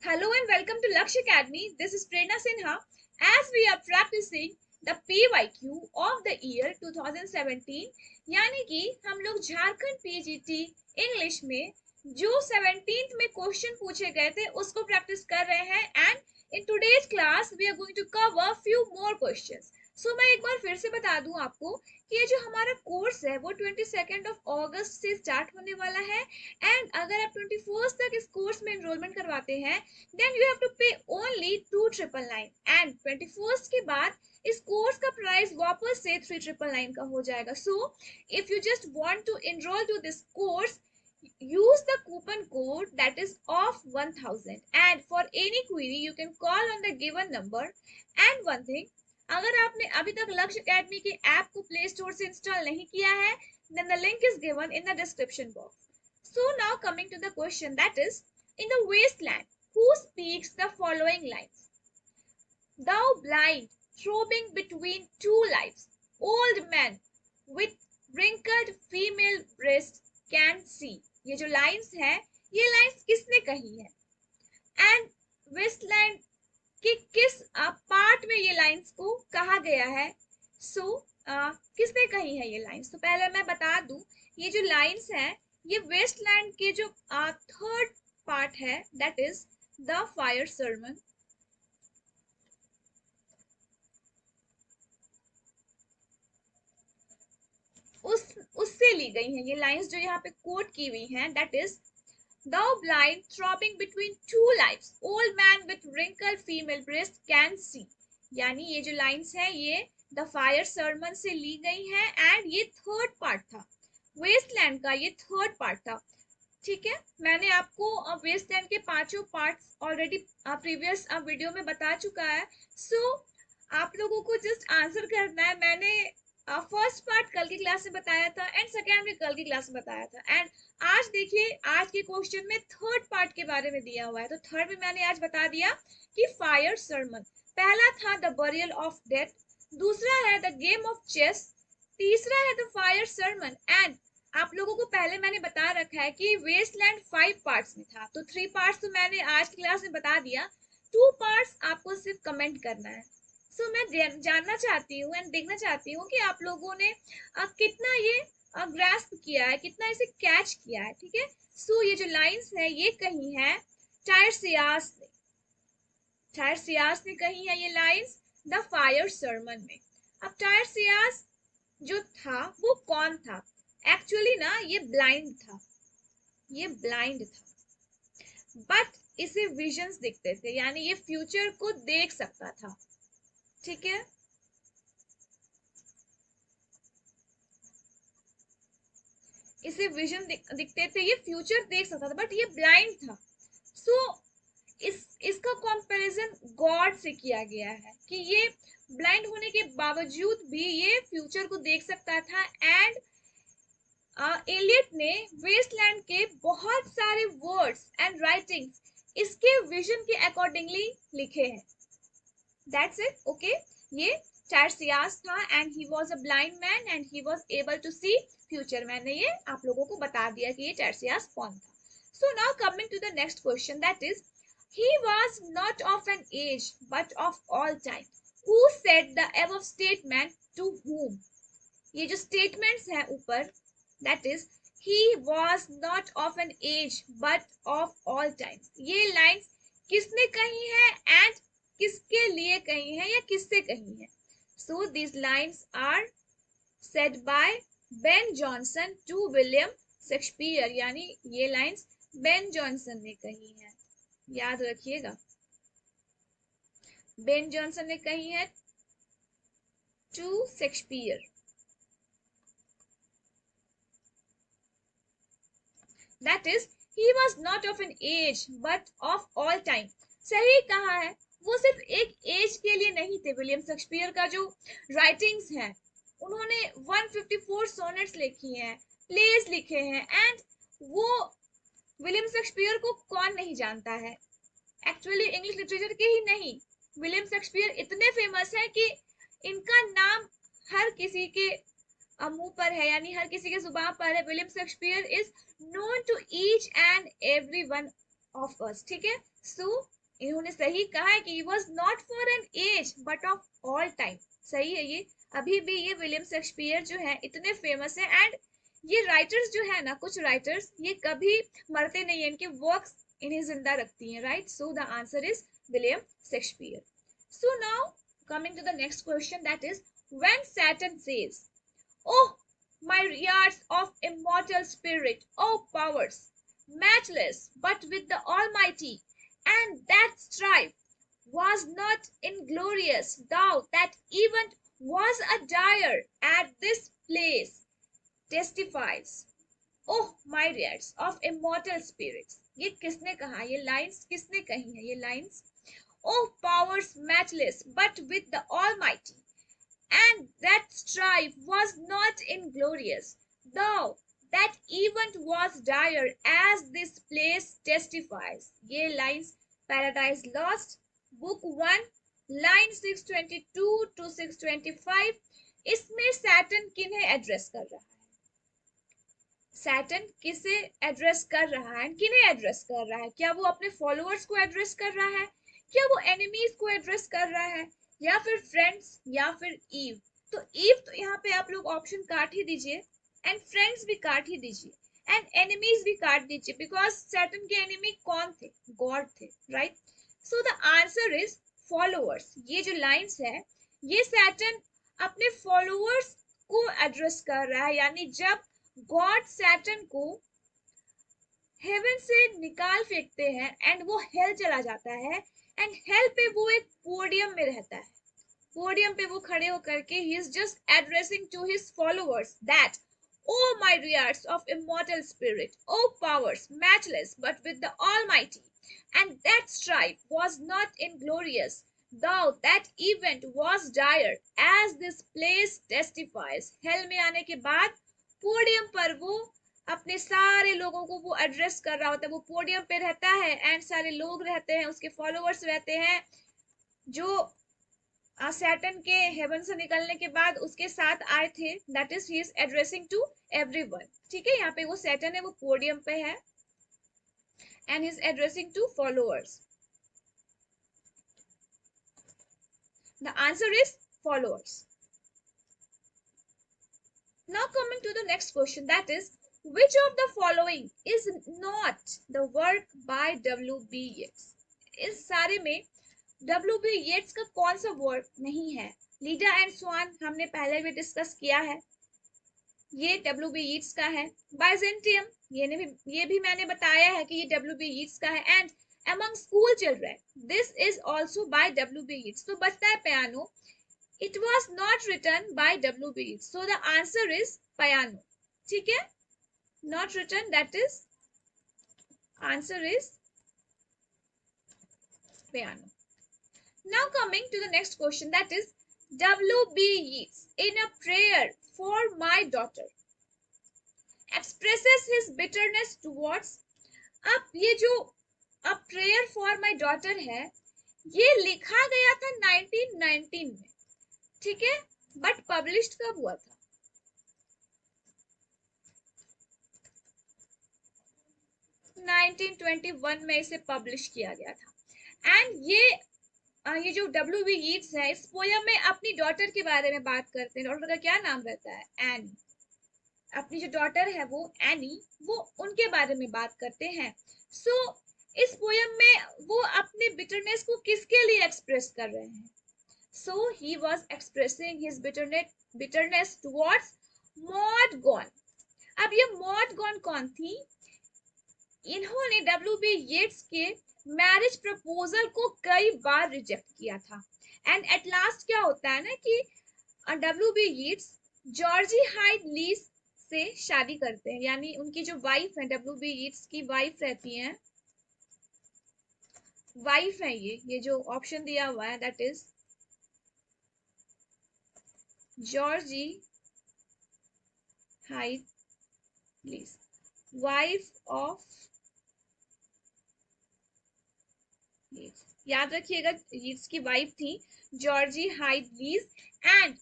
Hello and welcome to Laksh Academy. This is Prerna Sinha. As we are practicing the PYQ of the year 2017, यानी कि हम लोग Jharkhand PGT English में जो 17th में question पूछे गए थे उसको प्रैक्टिस कर रहे हैं and in today's class we are going to cover few more questions. So मैं एक बार फिर से बता दूं आपको कि ये जो हमारा कोर्स है वो 22 अगस्त से स्टार्ट होने वाला है एंड अगर आप 21 तक इस कोर्स में एनरोलमेंट करवाते हैं then you have to pay only 2,999 and 21st के बाद इस कोर्स का प्राइस वापस से 3,999 का हो जाएगा. So if you just want to enroll to this course, use the coupon code that is off 1000 and for any query you can call on the given number. And one thing, अगर आपने अभी तक लक्ष्य academy के app को play store से install नहीं किया है then the link is given in the description box. So now coming to the question, that is, in the wasteland who speaks the following lines? Thou blind, throbbing between two lives, old man with wrinkled female breast can see. ये जो lines है ये lines किसने कही है and Westland के किस part में ये लाइन्स को कहा गया है? सो किसने कही है ये लाइन्स? तो पहले मैं बता दूं, ये जो लाइन्स है ये वेस्टलैंड के जो थर्ड पार्ट है that is the fire sermon. उससे ली गई हैं ये लाइंस जो यहाँ पे कोट की हुई हैं. That is Thou blind, throbbing between two lives, old man with wrinkled female breast can see. यानी ये जो लाइंस है ये द फायर सर्मन से ली गई हैं एंड ये थर्ड पार्ट था वेस्टलैंड का, ये थर्ड पार्ट था. ठीक है, मैंने आपको वेस्टलैंड के पांचों पार्ट्स ऑलरेडी प्रीवियस वीडियो में बता चुका है. सो आप लोगों को जस्ट आंसर करना है. मैंने फर्स्ट पार्ट कल की क्लास में बताया था एंड सेकेंड भी कल की क्लास में बताया था एंड आज देखिए आज के क्वेश्चन में थर्ड पार्ट के बारे में दिया हुआ है. तो थर्ड में मैंने आज बता दिया कि फायर सर्मन. पहला था द बरियल ऑफ डेथ, दूसरा है द गेम ऑफ चेस, तीसरा है द फायर सर्मन. एंड आप लोगों को पहले मैंने बता रखा है कि वेस्टलैंड 5 पार्ट्स में था, तो 3 पार्ट्स तो मैंने आज की क्लास में बता दिया, 2 पार्ट्स आपको सिर्फ कमेंट करना है. सो मैं जानना चाहती हूँ एंड देखना चाहती हूँ कि आप लोगों ने कितना ये ग्रास्प किया है, कितना इसे कैच किया है. ठीक है, सो ये जो लाइंस है ये कही है टायरसियास ने. टायरसियास ने कही है ये लाइंस द फायर सर्मन में. अब टायरसियास जो था वो कौन था? एक्चुअली ना ये ब्लाइंड था, ये ब्लाइंड था बट इसे विजन्स दिखते थे, यानी ये फ्यूचर को देख सकता था. ठीक है, इसे विजन दिखते थे, ये फ्यूचर देख सकता था बट ये ब्लाइंड था. सो इसका कंपैरिजन गॉड से किया गया है कि ये ब्लाइंड होने के बावजूद भी ये फ्यूचर को देख सकता था एंड एलियट ने वेस्टलैंड के बहुत सारे वर्ड्स एंड राइटिंग्स इसके विजन के अकॉर्डिंगली लिखे हैं. That's it. ओके, ये टायरसियास था and he was a blind man and he was able to see future. मैंने ये आप लोगों को बता दिया कि ये टायरसियास कौन था. So now coming to the next question, that is he was not of an age but of all time. Who said the above statement to whom? ये जो स्टेटमेंट्स हैं ऊपर, that is he was not of an age but of all times, ये lines किसने कही है and किसके लिए कही है या किससे कही है? So this lines are said by Ben Jonson to William Shakespeare, यानी ये लाइंस बेन जॉनसन ने कही है, याद रखिएगा. बेन जॉनसन ने कही है to Shakespeare. That is, he was not of an age but of all time. सही कहा है, वो सिर्फ एक एज के लिए नहीं थे. विलियम शेक्सपियर का जो राइटिंग्स है उन्होंने 154 सोनेट्स लिखी हैं, प्लेस लिखे हैं एंड वो विलियम शेक्सपियर को कौन नहीं जानता है? एक्चुअली इंग्लिश लिटरेचर के ही नहीं, विलियम शेक्सपियर इतने फेमस है कि इनका नाम हर किसी के मुंह पर है, यानी हर किसी के जुबान पर है. William Shakespeare is known to each and every one of us. ठीक है, सो इन्होंने सही कहा है कि was not for an age but of all time. सही है ये। अभी भी ये विलियम शेक्सपियर जो है इतने फेमस है, एंड ये राइटर्स जो है ना, कुछ राइटर्स ये कभी मरते नहीं है, इनके वर्क्स इन्हें जिंदा रखती हैं, right. So the answer is William Shakespeare. So now coming to the next question, that is when Saturn says, oh, my yards of immortal spirit, oh powers, matchless, but with the Almighty, and that strife was not inglorious, thou that event was a dire at this place testifies. Oh, my yards of immortal spirits. ये किसने कहा, ये lines किसने कही है, ये lines? Oh, powers matchless, but with the Almighty, and that strife was not inglorious, though that event was dire, as this place testifies. ये lines Paradise Lost, book 1, line 622 to 625. इसमें सैटर्न किन्हें address कर रहा है? Saturn किसे address कर रहा है, किन्हें एड्रेस कर रहा है? क्या वो अपने फॉलोअर्स को एड्रेस कर रहा है, क्या वो एनिमीज को एड्रेस कर रहा है, या फिर फ्रेंड्स, या फिर ईव? तो ईव तो यहाँ पे आप लोग ऑप्शन काट ही दीजिए, एंड फ्रेंड्स भी काट ही दीजिए, एंड एनिमीज भी काट दीजिए, बिकॉज सैटर्न के एनिमी कौन थे? गॉड थे, right. So the answer is followers. ये जो लाइन्स है ये सैटर्न अपने फॉलोअर्स को एड्रेस कर रहा है, यानी जब गॉड सैटर्न को हेवन से निकाल फेंकते हैं एंड वो हेल चला जाता है, एंड हेल पे वो एक पोडियम में रहता है, पोडियम पे वो खड़े होकर के he is just addressing to his followers that, oh my reards of immortal spirit, oh powers matchless but with the almighty, and that strife was not inglorious, though that event was dire, as this place testifies. Hello में आने के बाद podium पर वो अपने सारे लोगों को वो एड्रेस कर रहा होता है, वो पोडियम पे रहता है एंड सारे लोग रहते हैं, उसके फॉलोअर्स रहते हैं जो सैटर्न के हेवन से निकलने के बाद उसके साथ आए थे, that is he is addressing to everyone. ठीक है, यहाँ पे वो सैटर्न है, वो पोडियम पे है and he is addressing to followers. The answer is followers. Now coming to the next question, that is, which of the following is not the work by W.B. Yeats? इस सारे में W.B. Yeats का कौन सा work नहीं है? Leda and स्वान हमने पहले भी डिस्कस किया है, ये W.B. Yeats का है। बाइजेंटियम ये भी मैंने बताया है कि ये W.B. Yeats का है। And among school children, this is also by W.B. Yeats। तो बचता है piano, it was not written by W.B. Yeats, so the answer is piano। ठीक है, not written, that is answer is piano। Now coming to the next question, that is W.B. Yeats in a prayer for my daughter expresses his bitterness towards। अब ये जो a prayer for my daughter है, ये लिखा गया था 1919 में, ठीक है, बट पब्लिश्ड कब हुआ था? 1921 में इसे पब्लिश किया गया था। एंड ये जो W.B. Yeats है, इस पोयम में अपनी डॉटर के बारे में बात करते हैं। डॉटर का क्या नाम रहता है? एनी। अपनी जो डॉटर है वो एनी, वो उनके बारे में बात करते हैं। सो इस पोयम में वो अपने बिटरनेस को किसके लिए एक्सप्रेस कर रहे हैं? So he was expressing his bitterness towards Maud Gonne. अब ये मॉड गॉन कौन थी? इन्होंने W.B. Yeats के मैरिज प्रपोजल को कई बार रिजेक्ट किया था, एंड एट लास्ट क्या होता है ना कि W.B. Yeats Georgy Hyde lease से शादी करते हैं, यानी उनकी जो वाइफ है, W.B. Yeats की वाइफ रहती हैं, वाइफ है ये जो ऑप्शन दिया हुआ है, that is Georgie Hyde Lees, wife of याद रखिएगा, यीट्स की वाइफ थी जॉर्जी हाइड लीज, एंड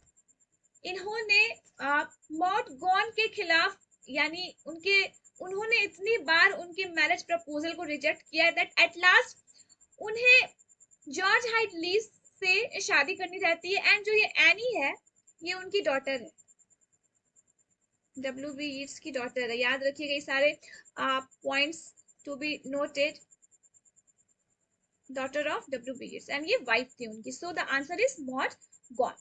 इन्होंने मॉड गॉन के खिलाफ, यानी उन्होंने इतनी बार उनके मैरिज प्रपोजल को रिजेक्ट किया that at last George Hyde Lees से शादी करनी रहती है, एंड जो ये एनी है ये उनकी डॉटर है, डब्ल्यू बी यीट्स की डॉटर है। याद रखिएगा ये सारे points to be noted, daughter of W B Yeats, and ये वाइफ थी उनकी। So the answer is Maud Gonne,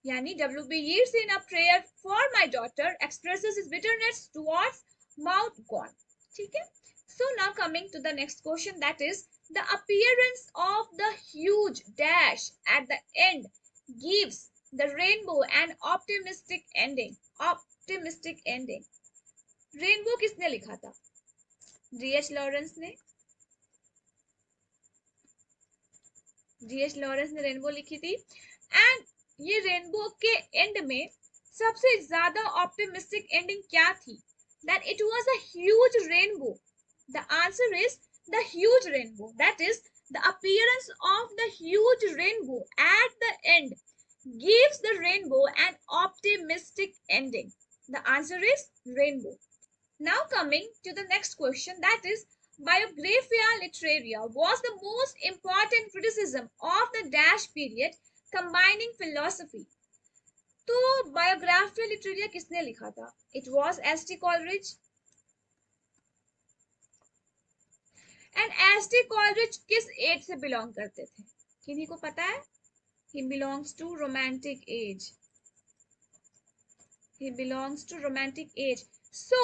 यानी W B Yeats in a prayer for my daughter expresses his bitterness towards Maud Gonne. ठीक है, so now coming to the next question, that is the appearance of the huge dash at the and gives the rainbow N optimistic ending. Optimistic ending, rainbow किसने लिखा था? G H. Lawrence ने। G H. Lawrence ने rainbow लिखी थी, and ये rainbow के and में सबसे ज्यादा ऑप्टिमिस्टिक एंडिंग क्या थी? That it was a huge rainbow. The answer is the huge rainbow, that is the appearance of the huge rainbow eight the and gives the rainbow an optimistic ending. The answer is rainbow. Now coming to the next question, that is Biographia Literaria was the most important criticism of the dash period combining philosophy. तो Biographia Literaria किसने लिखा था? It was S.T. Coleridge. And S.T. Coleridge किस as से belong करते थे? किन्हीं को पता है? He belongs to romantic age. He belongs to romantic age. So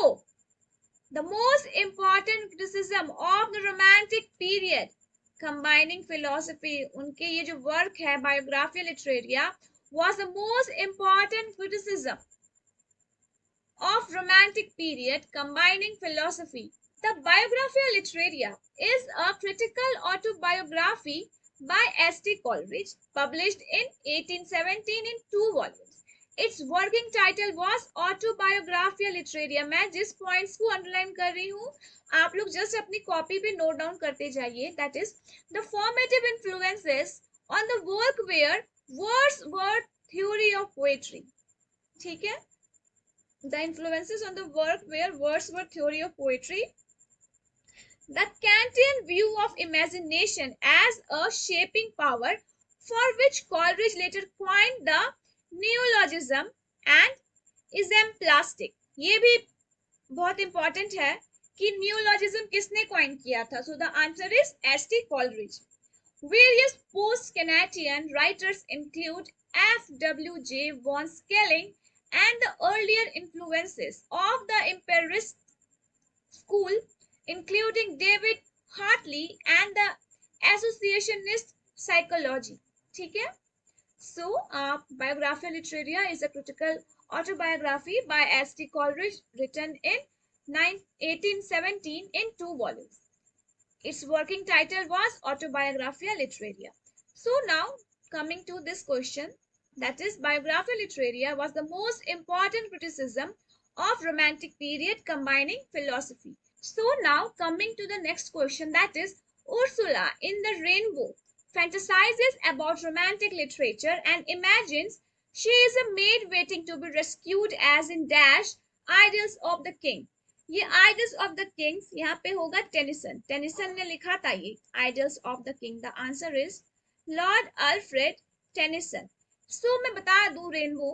the most important criticism of the romantic period combining philosophy, उनके ये जो वर्क है Biographia Literaria was the most important criticism of romantic period combining philosophy. The Biographia Literaria is a critical autobiography by S.T. Coleridge published in 1817 in 2 volumes. Its working title was Autobiographia Literaria. मैं जिस points को underline कर रही हूँ आप लोग just अपनी copy पे नोट डाउन करते जाइए. That is the formative influences on the work where Wordsworth theory of poetry. ठीक है, the influences on the work were Wordsworth theory of poetry, the Kantian view of imagination as a shaping power, for which Coleridge later coined the neologism, and isemplastic. ये भी बहुत important है कि neologism किसने coin किया था. सो the answer is S.T. Coleridge. Various post-Kantian writers include F.W.J. von Schelling and the earlier influences of the empirist school, including David Hartley and the associationist psychology. ठीक है, so Biographia Literaria is a critical autobiography by S.T. Coleridge written in 1817 in 2 volumes. Its working title was Autobiographia Literaria. So now coming to this question, that is Biographia Literaria was the most important criticism of romantic period combining philosophy. So now coming to the next question, that is Ursula in the Rainbow fantasizes about romantic literature and imagines she is a maid waiting to be rescued as in dash Idyls of the King. ये idylls of the kings यहाँ पे होगा Tennyson. Tennyson ने लिखा था ये idylls of the King. The answer is Lord Alfred Tennyson. So मैं बता दूं रेनबो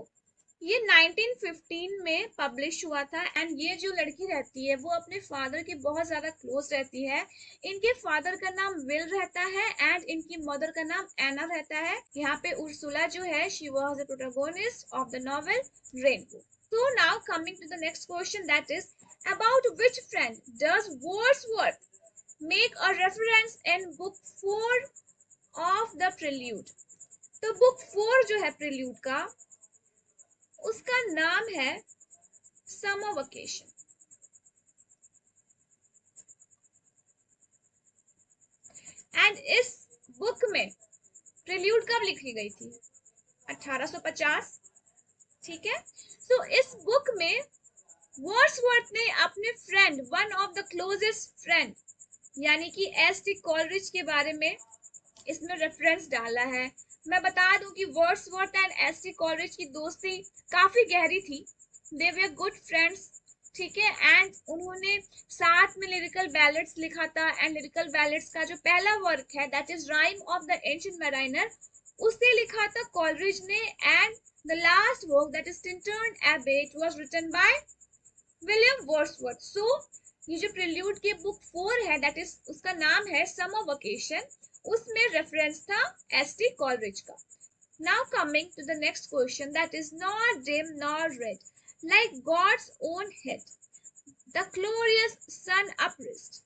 ये 1915 में पब्लिश हुआ था, एंड ये जो लड़की रहती है वो अपने फादर की बहुत ज्यादा क्लोज रहती है. इनके फादर का नाम विल रहता है एंड इनकी मदर का नाम एना रहता है. यहाँ पे उर्सुला जो है she was the protagonist of the novel rainbow. So now coming to the next question, that is about which friend does Wordsworth make a reference in book 4 of the Prelude. तो book 4 जो है Prelude का उसका नाम है Summer Vacation. And इस book में Prelude कब लिखी गई थी? 1850. ठीक है, सो इस बुक में वर्ड्सवर्थ ने अपने friend, one of the closest friend यानी कि S.T. Coleridge के बारे में इसमें रेफरेंस डाला है. मैं बता दूं कि वर्ड्सवर्थ एंड S.T. Coleridge की दोस्ती काफी गहरी थी. दे वर गुड फ्रेंड्स ठीक है, एंड उन्होंने साथ में लिरिकल बैलेट्स लिखा था, एंड लिरिकल बैलेट्स का जो पहला वर्क है that is rime of the ancient mariner, उसे लिखा था कॉलरिज ने, and the last work that is Tintern Abbey, it was written by William Wordsworth. So ये जो प्रिल्यूड की बुक 4 है दैट इज उसका नाम है समर वेकेशन, उसमें रेफरेंस था एसटी कॉलरिज का। Now coming to the next question, that is nor dim nor red, like God's own head, the glorious sun uprist.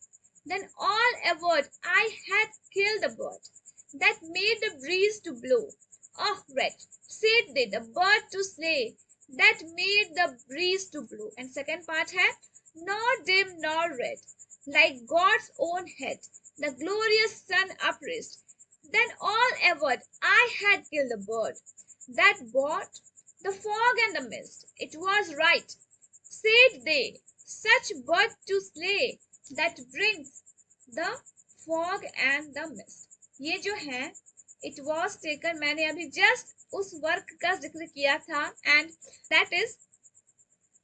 Then all averred I had killed the bird that made the breeze to blow. Oh wretch, said they, the bird to slay that made the breeze to blow. And second part hai, nor dim nor red, like God's own head, the glorious sun uprist. Then all averred I had killed the bird that brought the fog and the mist. It was right, said they, such bird to slay that brings the fog and the mist. ये जो है it was taken, मैंने अभी just उस work का जिक्र किया था, and that is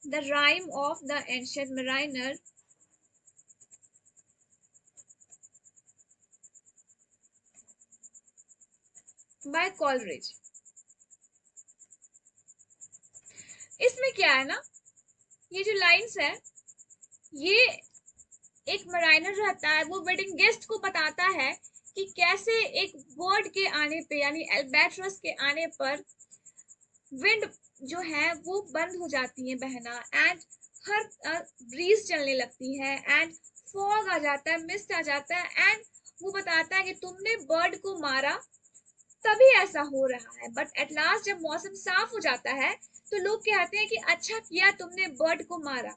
the rhyme of the ancient mariner by Coleridge. इसमें क्या है ना, ये जो लाइन्स है, ये एक मराइनर रहता है, वो वेडिंग गेस्ट को बताता है कि कैसे एक बर्ड के आने पे यानी एल्बेट्रस के आने पर विंड जो है वो बंद हो जाती है बहना, एंड हर ब्रीज चलने लगती है, एंड फॉग आ जाता है, मिस्ट आ जाता है, एंड वो बताता है कि तुमने बर्ड को मारा तभी ऐसा हो रहा है, बट एट लास्ट जब मौसम साफ हो जाता है तो लोग कहते हैं कि अच्छा किया तुमने बर्ड को मारा।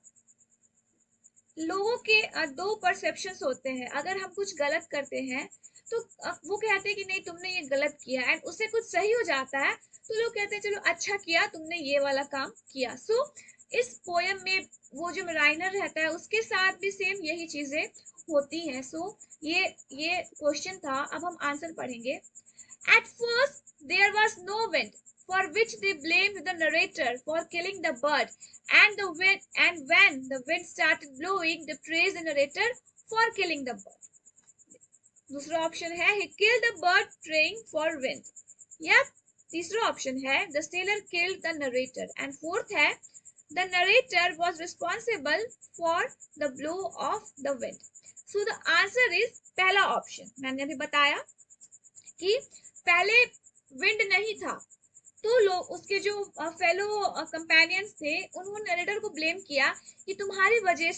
लोगों के दो परसेप्शंस होते हैं, अगर हम कुछ गलत करते हैं तो वो कहते हैं कि नहीं तुमने ये गलत किया, एंड उससे कुछ सही हो जाता है तो लोग कहते हैं चलो अच्छा किया तुमने ये वाला काम किया। सो इस पोयम में वो जो मराइनर रहता है उसके साथ भी सेम यही चीजें होती हैं। सो ये क्वेश्चन था, अब हम आंसर पढ़ेंगे। At first there was no wind, for which they blamed the narrator for killing the bird, and when the wind started blowing, they praised the narrator for killing the bird. दूसरा option है he killed the bird praying for wind, या तीसरा option है the sailor killed the narrator, and fourth है the narrator was responsible for the blow of the wind. So the answer is पहला option. मैंने अभी बताया कि पहले विंड नहीं था तो लोग उसके जो फेलो कंपेनियंस थे उन्होंने नरेटर को ब्लेम किया कि तुम्हारी वजह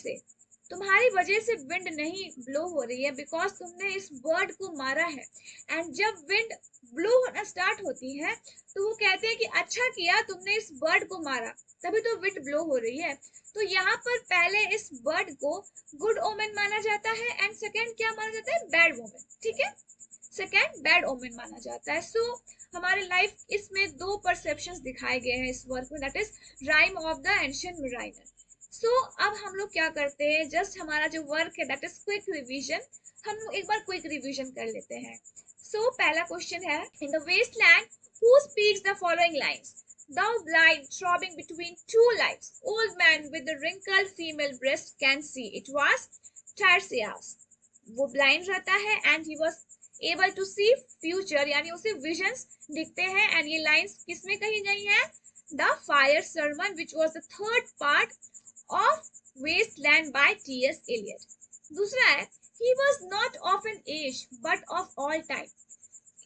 से विंड नहीं ब्लो हो रही है, बिकॉज तुमने इस बर्ड को मारा है। एंड जब विंड ब्लो होना स्टार्ट होती है तो वो कहते हैं कि अच्छा किया तुमने इस बर्ड को मारा, तभी तो विंड ब्लो हो रही है। तो यहाँ पर पहले इस बर्ड को गुड ओमेन माना जाता है, एंड सेकेंड क्या माना जाता है, बैड ओमेन। ठीक है, सेकेंड बैड ओमेन माना जाता है। सो हमारे लाइफ इसमें दो परसेप्शंस दिखाए गए हैं इस वर्क में, that is rime of the ancient mariner. So अब हम लोग क्या करते हैं, जस्ट हमारा जो वर्क है दैट इज क्विक रिवीजन, हम लोग एक बार क्विक रिवीजन कर लेते हैं। सो पहला क्वेश्चन है, in the Waste Land who speaks the following lines, Thou blind, throbbing between two lights, old man with the wrinkled female breast can see. It was Tiresias. वो blind रहता है and he was able to see future, यानी उसे visions दिखते हैं। And ये lines किसमें कही गई हैं, the fire sermon which was the third part of Waste Land by T S. Eliot. दूसरा है, he was not of an age but of all time.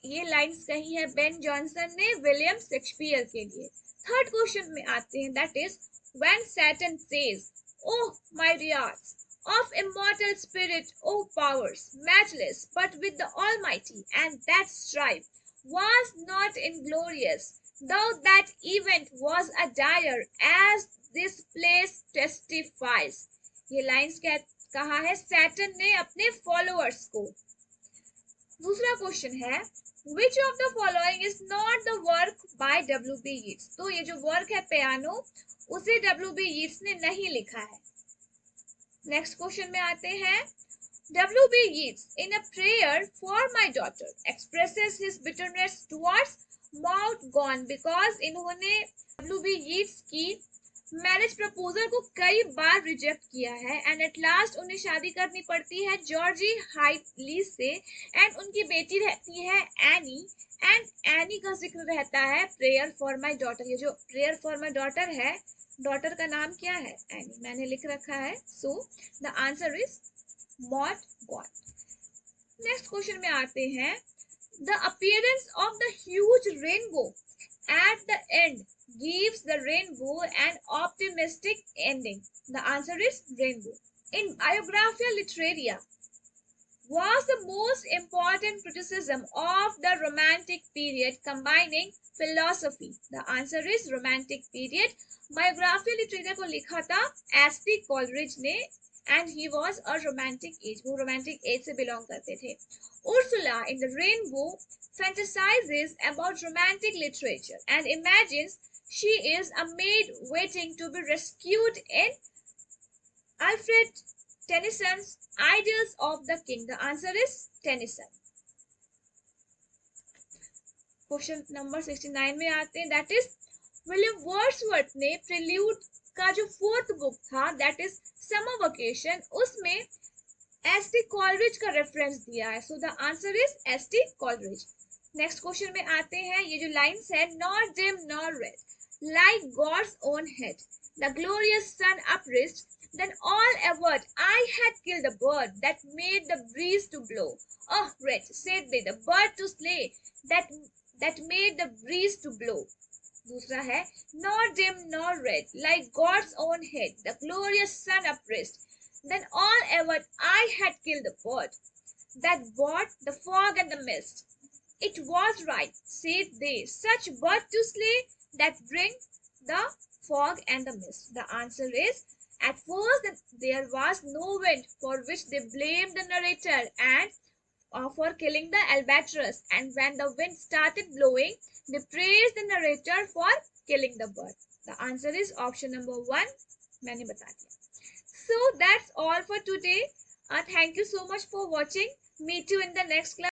ये लाइन्स कही है बेन जॉनसन ने विलियम शेक्सपियर के लिए। थर्ड क्वेश्चन में आते हैं, that is when Saturn says, oh my dears of immortal spirit, O powers matchless, but with the Almighty, and that strife was not inglorious, though that event was a dire, as this place testifies. ये lines कहा है Saturn ने अपने followers को। दूसरा question है, Which of the following is not the work by W.B. Yeats? तो ये जो वर्क है पियानो, उसे W.B. Yeats ने नहीं लिखा है। नेक्स्ट क्वेश्चन में आते हैं, W.B. Yeats in a prayer for my daughter expresses his bitterness towards Maud Gonne, because इन्होंने W.B. Yeats की मैरिज प्रपोजल को कई बार रिजेक्ट किया है एंड एट लास्ट उन्हें शादी करनी पड़ती है जॉर्जी हाइटली से एंड उनकी बेटी रहती है एनी एंड एनी का जिक्र रहता है प्रेयर फॉर माय डॉटर। ये जो प्रेयर फॉर माय डॉटर है, डॉटर का नाम क्या है? एनी, मैंने लिख रखा है। So the answer is mod God. Next question में आते हैं। The appearance of the huge rainbow at the end gives the rainbow an optimistic ending. The answer is rainbow. In Biographia Literaria was the most important criticism of the Romantic period combining philosophy. The answer is Romantic period. Biographia Literaria को लिखा था ST. Coleridge ने and he was a romantic age. वो romantic age से belong करते थे. Ursula in the Rainbow fantasizes about romantic literature and imagines she is a maid waiting to be rescued in Alfred Tennyson's Ideals of the King. The answer is Tennyson. Question number 69 में आते हैं। That is William Wordsworth ने Prelude का जो fourth book था that is summer vacation, उसमें S T. Coleridge का reference दिया है। So the answer is S T. Coleridge. Next question में आते हैं। ये जो लाइन्स है, nor dim nor red like God's own head the glorious sun uprised then all averred I had killed the bird that made the breeze to blow. Oh wretch, said they, the bird to slay that made the breeze to blow. दूसरा है, nor dim nor red like God's own head the glorious sun upraised then all averred I had killed the bird that brought the fog and the mist. It was right, said they, such bird to slay that bring the fog and the mist. The answer is, at first there was no wind, for which they blamed the narrator and for killing the albatross, and when the wind started blowing they praised the narrator for killing the bird. The answer is option number 1, मैंने बता दिया. So that's all for today. Thank you so much for watching. Meet you in the next class.